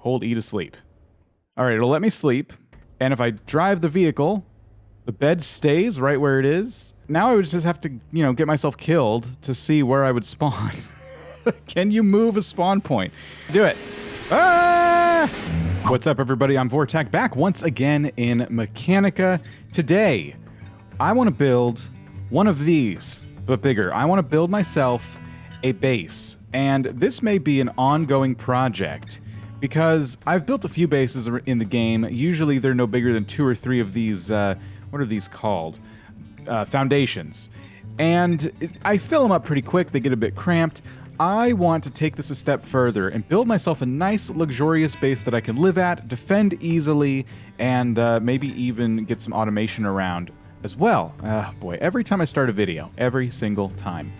Hold E to sleep. All right, it'll let me sleep. And if I drive the vehicle, the bed stays right where it is. Now I would just have to, get myself killed to see where I would spawn. Can you move a spawn point? Do it. Ah! What's up, everybody? I'm Vortak, back once again in Mechanica. Today, I want to build one of these, but bigger. I want to build myself a base, and this may be an ongoing project because I've built a few bases in the game. Usually they're no bigger than 2 or 3 of these, what are these called? Foundations. And I fill them up pretty quick, they get a bit cramped. I want to take this a step further and build myself a nice, luxurious base that I can live at, defend easily, and maybe even get some automation around as well. Boy, every time I start a video, every single time.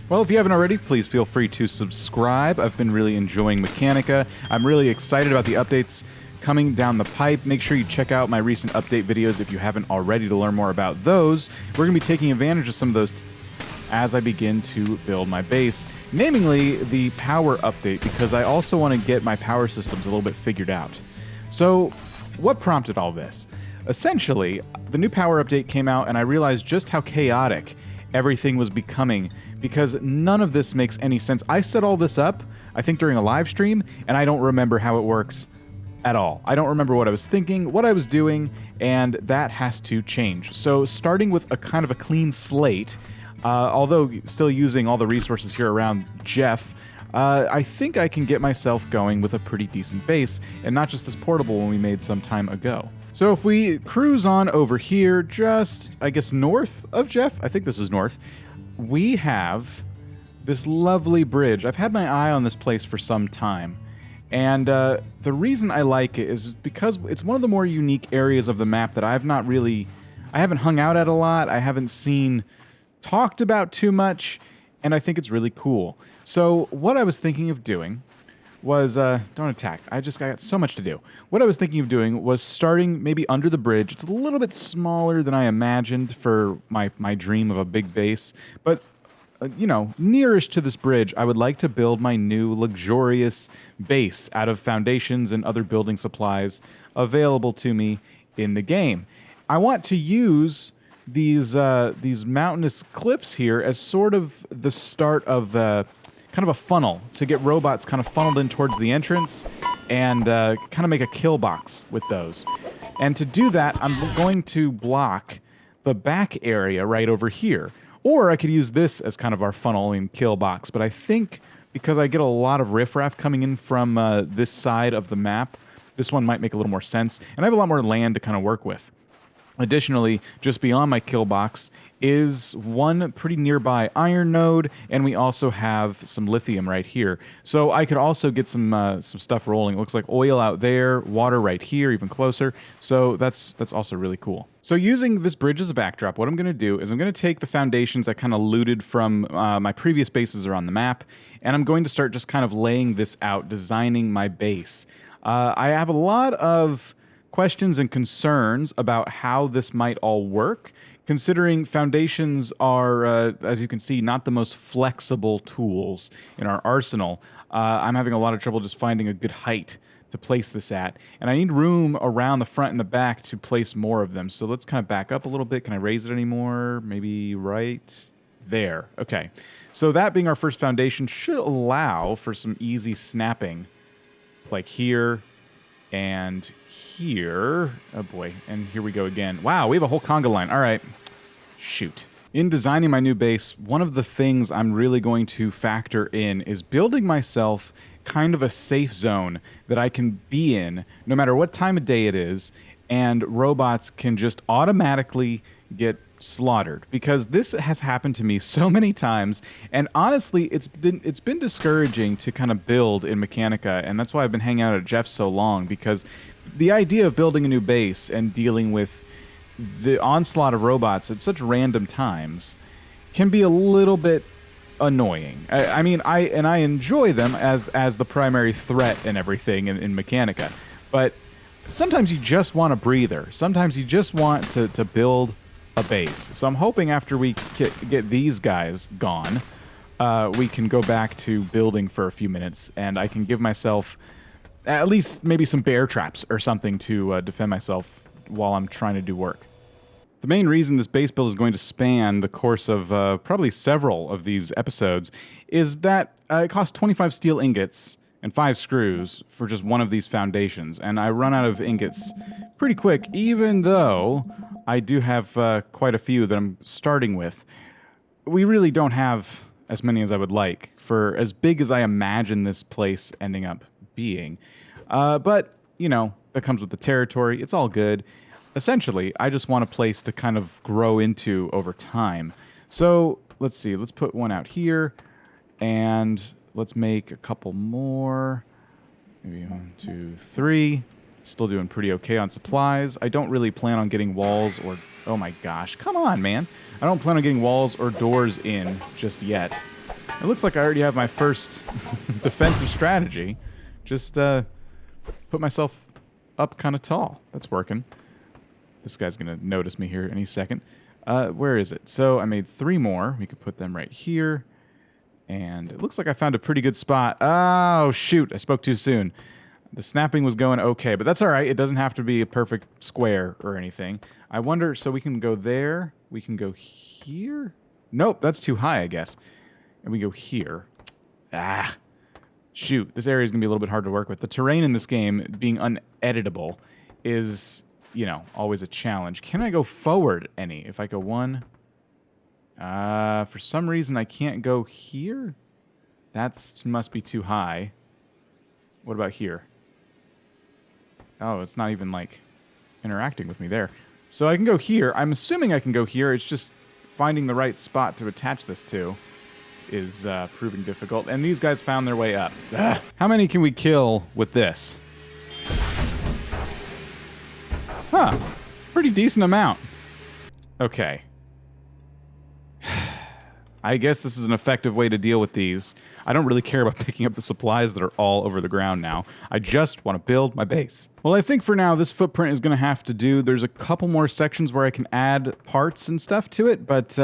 Well, if you haven't already, please feel free to subscribe. I've been really enjoying Mechanica. I'm really excited about the updates coming down the pipe. Make sure you check out my recent update videos if you haven't already to learn more about those. We're going to be taking advantage of some of those as I begin to build my base, namely the power update, because I also want to get my power systems a little bit figured out. So, what prompted all this? Essentially, the new power update came out and I realized just how chaotic everything was becoming, because none of this makes any sense. I set all this up, I think during a live stream, and I don't remember how it works at all. I don't remember what I was thinking, what I was doing, and that has to change. So starting with a kind of a clean slate, although still using all the resources here around Jeff, I think I can get myself going with a pretty decent base, and not just this portable one we made some time ago. So if we cruise on over here, just, I guess, north of Jeff, I think this is north, we have this lovely bridge. I've had my eye on this place for some time, and the reason I like it is because it's one of the more unique areas of the map that I haven't hung out at a lot, I haven't seen talked about too much, and I think it's really cool. So what I was thinking of doing was, don't attack, I got so much to do. What I was thinking of doing was starting maybe under the bridge. It's a little bit smaller than I imagined for my dream of a big base, but nearish to this bridge, I would like to build my new luxurious base out of foundations and other building supplies available to me in the game. I want to use these mountainous cliffs here as sort of the start of kind of a funnel to get robots kind of funneled in towards the entrance and kind of make a kill box with those. And to do that, I'm going to block the back area right over here. Or I could use this as kind of our funnel and kill box, but I think because I get a lot of riffraff coming in from this side of the map, this one might make a little more sense, and I have a lot more land to kind of work with. Additionally, just beyond my kill box is one pretty nearby iron node, and we also have some lithium right here. So I could also get some stuff rolling. It looks like oil out there, water right here, even closer. So that's also really cool. So using this bridge as a backdrop, what I'm going to do is I'm going to take the foundations I kind of looted from my previous bases around the map, and I'm going to start just kind of laying this out, designing my base. I have a lot of questions and concerns about how this might all work, considering foundations are, as you can see, not the most flexible tools in our arsenal. I'm having a lot of trouble just finding a good height to place this at, and I need room around the front and the back to place more of them. So let's kind of back up a little bit. Can I raise it anymore? Maybe right there. Okay. So that being our first foundation should allow for some easy snapping, like here and here. Oh boy, and here we go again. Wow, we have a whole conga line. All right, shoot. In designing my new base, one of the things I'm really going to factor in is building myself kind of a safe zone that I can be in no matter what time of day it is, and robots can just automatically get slaughtered, because this has happened to me so many times, and honestly it's been discouraging to kind of build in Mechanica, and that's why I've been hanging out at Jeff's so long, because the idea of building a new base and dealing with the onslaught of robots at such random times can be a little bit annoying. I mean, I enjoy them as the primary threat and everything in Mechanica, but sometimes you just want a breather. Sometimes you just want to build a base. So I'm hoping after we get these guys gone, we can go back to building for a few minutes, and I can give myself At least maybe some bear traps or something to defend myself while I'm trying to do work. The main reason this base build is going to span the course of probably several of these episodes is that it costs 25 steel ingots and 5 screws for just one of these foundations, and I run out of ingots pretty quick, even though I do have quite a few that I'm starting with. We really don't have as many as I would like for as big as I imagine this place ending up being. But, you know, that comes with the territory. It's all good. Essentially, I just want a place to kind of grow into over time. So, let's see. Let's put one out here, and let's make a couple more. Maybe 1, 2, 3. Still doing pretty okay on supplies. I don't really plan on getting walls or... Oh my gosh. Come on, man. I don't plan on getting walls or doors in just yet. It looks like I already have my first defensive strategy. Just put myself up kind of tall. That's working. This guy's going to notice me here any second. Where is it? So I made 3 more. We could put them right here. And it looks like I found a pretty good spot. Oh, shoot. I spoke too soon. The snapping was going okay, but that's all right. It doesn't have to be a perfect square or anything. I wonder, so we can go there. We can go here. Nope, that's too high, I guess. And we go here. Ah. Shoot, this area is going to be a little bit hard to work with. The terrain in this game, being uneditable, is... you know, always a challenge. Can I go forward any? If I go 1... for some reason, I can't go here? That must be too high. What about here? Oh, it's not even, like, interacting with me there. So I can go here. I'm assuming I can go here. It's just finding the right spot to attach this to is proving difficult. And these guys found their way up. Ugh. How many can we kill with this? Huh. Pretty decent amount. Okay. I guess this is an effective way to deal with these. I don't really care about picking up the supplies that are all over the ground now. I just want to build my base. Well, I think for now this footprint is going to have to do. There's a couple more sections where I can add parts and stuff to it, but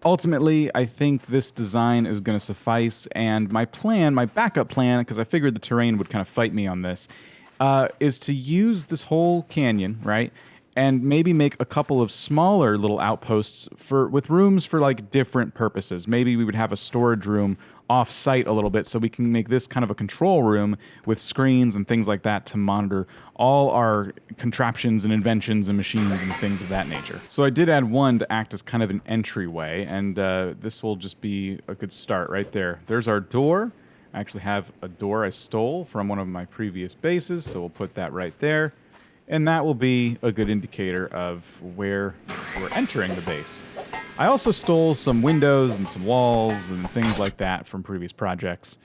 ultimately I think this design is going to suffice. And my plan, my backup plan, because I figured the terrain would kind of fight me on this, is to use this whole canyon, right? And maybe make a couple of smaller little outposts with rooms for like different purposes. Maybe we would have a storage room off-site a little bit so we can make this kind of a control room with screens and things like that to monitor all our contraptions and inventions and machines and things of that nature. So I did add one to act as kind of an entryway, and this will just be a good start right there. There's our door. I actually have a door I stole from one of my previous bases, so we'll put that right there. And that will be a good indicator of where we're entering the base. I also stole some windows and some walls and things like that from previous projects,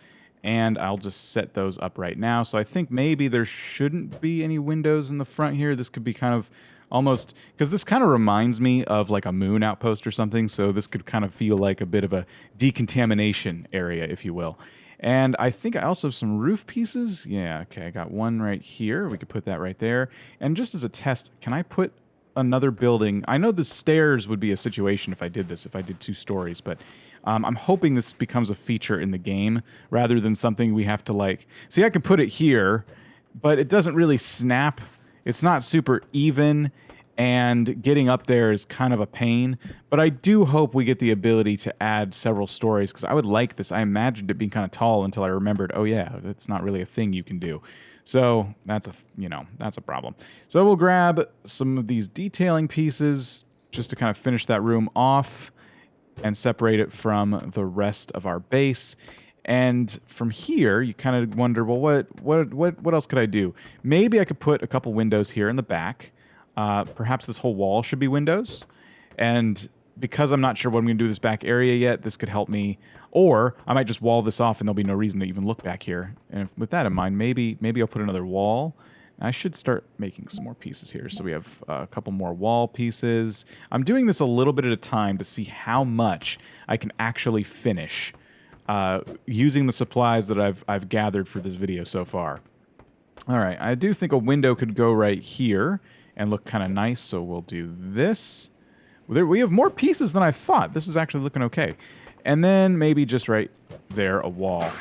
and I'll just set those up right now. So I think maybe there shouldn't be any windows in the front here. This could be kind of almost, because this kind of reminds me of like a moon outpost or something, so this could kind of feel like a bit of a decontamination area, if you will. And I think I also have some roof pieces. Yeah, okay, I got one right here. We could put that right there. And just as a test, can I put another building? I know the stairs would be a situation if I did this, if I did 2 stories, but I'm hoping this becomes a feature in the game rather than something we have to like... See, I could put it here, but it doesn't really snap. It's not super even, and getting up there is kind of a pain. But I do hope we get the ability to add several stories, because I would like this. I imagined it being kind of tall until I remembered, oh yeah, that's not really a thing you can do. So that's a problem. So we'll grab some of these detailing pieces just to kind of finish that room off and separate it from the rest of our base. And from here, you kind of wonder, well, what else could I do? Maybe I could put a couple windows here in the back. Perhaps this whole wall should be windows. And because I'm not sure what I'm going to do with this back area yet, this could help me. Or I might just wall this off and there'll be no reason to even look back here. And with that in mind, maybe I'll put another wall. I should start making some more pieces here. So we have a couple more wall pieces. I'm doing this a little bit at a time to see how much I can actually finish using the supplies that I've gathered for this video so far. All right, I do think a window could go right here and look kind of nice, so we'll do this. We have more pieces than I thought. This is actually looking okay. And then maybe just right there, a wall.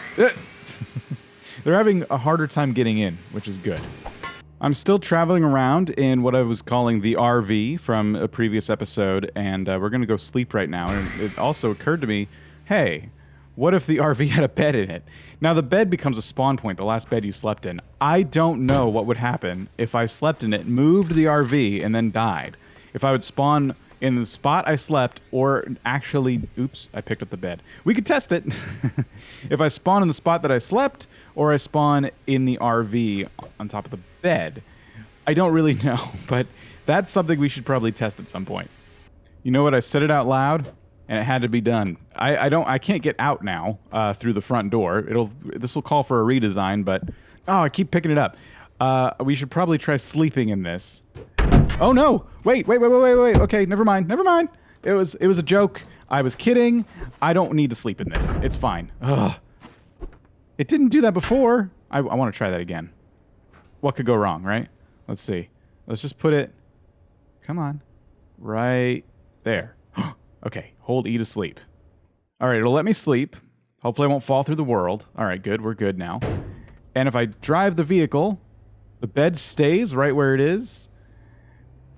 They're having a harder time getting in, which is good. I'm still traveling around in what I was calling the RV from a previous episode, and we're going to go sleep right now. And it also occurred to me, hey, what if the RV had a bed in it? Now, the bed becomes a spawn point, the last bed you slept in. I don't know what would happen if I slept in it, moved the RV, and then died. If I would spawn in the spot I slept, or actually... Oops, I picked up the bed. We could test it. If I spawn in the spot that I slept, or I spawn in the RV on top of the bed. I don't really know, but that's something we should probably test at some point. You know what? I said it out loud, and it had to be done. I can't get out now through the front door. This will call for a redesign, but I keep picking it up. We should probably try sleeping in this. Oh no! Wait! Okay, never mind. It was a joke. I was kidding. I don't need to sleep in this. It's fine. Ugh. It didn't do that before. I want to try that again. What could go wrong, right? Let's see. Let's just put it... Come on. Right there. Okay, hold E to sleep. All right, it'll let me sleep. Hopefully I won't fall through the world. All right, good. We're good now. And if I drive the vehicle, the bed stays right where it is.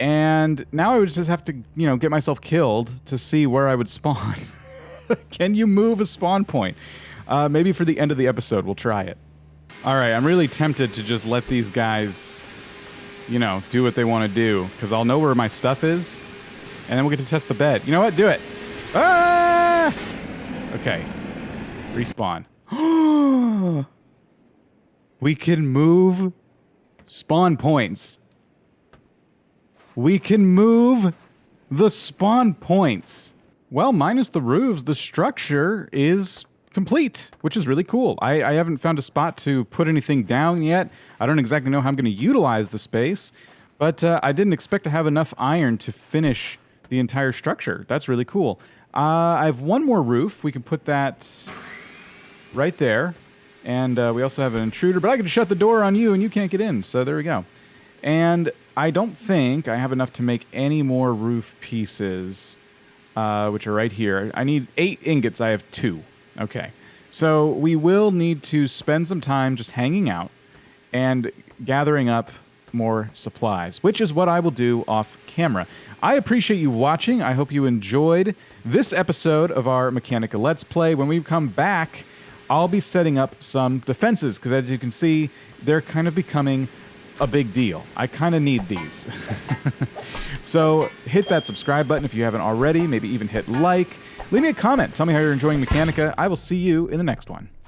And now I would just have to, get myself killed to see where I would spawn. Can you move a spawn point? Maybe for the end of the episode, we'll try it. All right, I'm really tempted to just let these guys, do what they want to do, because I'll know where my stuff is, and then we'll get to test the bed. You know what? Do it. Ah! Okay. Respawn. We can move spawn points. We can move the spawn points. Well, minus the roofs, the structure is complete, which is really cool. I haven't found a spot to put anything down yet. I don't exactly know how I'm going to utilize the space, but I didn't expect to have enough iron to finish the entire structure. That's really cool. I have one more roof. We can put that right there. And we also have an intruder, but I can shut the door on you and you can't get in. So there we go. And I don't think I have enough to make any more roof pieces, which are right here. I need 8 ingots. I have 2. Okay. So we will need to spend some time just hanging out and gathering up more supplies, which is what I will do off camera. I appreciate you watching. I hope you enjoyed this episode of our Mechanica Let's Play. When we come back, I'll be setting up some defenses, because as you can see, they're kind of becoming a big deal. I kind of need these. So hit that subscribe button if you haven't already. Maybe even hit like. Leave me a comment. Tell me how you're enjoying Mechanica. I will see you in the next one.